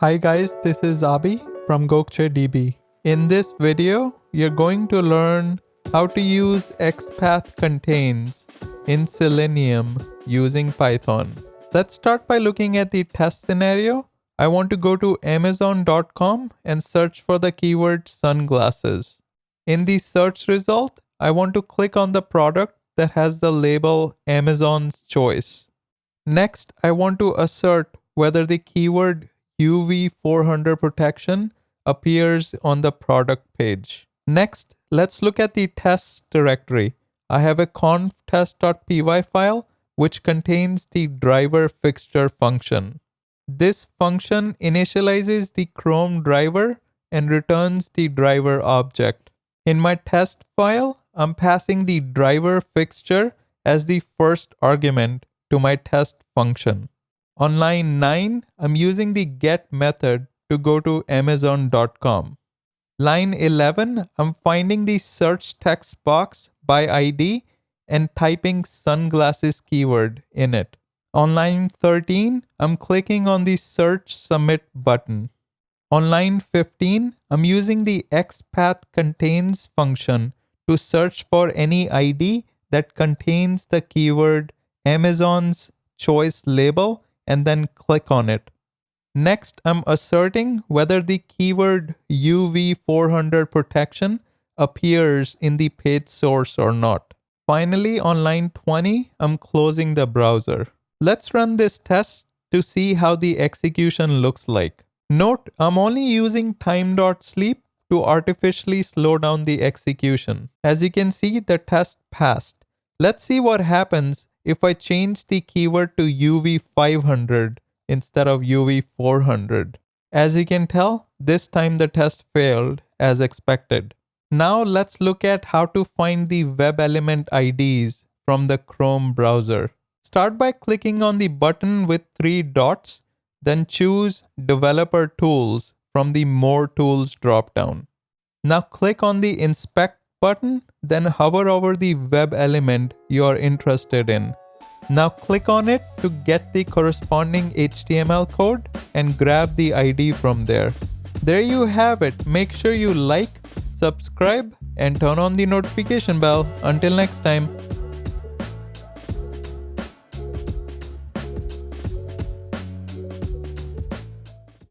Hi guys, this is Abhi from Gokcedb. In this video, you're going to learn how to use XPath contains in Selenium using Python. Let's start by looking at the test scenario. I want to go to amazon.com and search for the keyword sunglasses. In the search result, I want to click on the product that has the label Amazon's Choice. Next, I want to assert whether the keyword UV 400 protection appears on the product page. Next, let's look at the tests directory. I have a conf test.py file which contains the driver fixture function. This function initializes the Chrome driver and returns the driver object. In my test file, I'm passing the driver fixture as the first argument to my test function. On line 9, I'm using the get method to go to amazon.com. Line 11, I'm finding the search text box by ID and typing sunglasses keyword in it. On line 13, I'm clicking on the search submit button. On line 15, I'm using the XPath contains function to search for any ID that contains the keyword Amazon's Choice label and then click on it. Next, I'm asserting whether the keyword UV 400 protection appears in the page source or not. Finally, on line 20, I'm closing the browser. Let's run this test to see how the execution looks like. Note, I'm only using time.sleep to artificially slow down the execution. As you can see, the test passed. Let's see what happens if I change the keyword to UV 500 instead of UV 400. As you can tell, this time the test failed as expected. Now let's look at how to find the web element IDs from the Chrome browser. Start by clicking on the button with 3 dots, then choose Developer Tools from the More Tools dropdown. Now click on the Inspect button, then hover over the web element you are interested in. Now click on it to get the corresponding HTML code and grab the ID from there. There you have it. Make sure you like, subscribe, and turn on the notification bell. Until next time.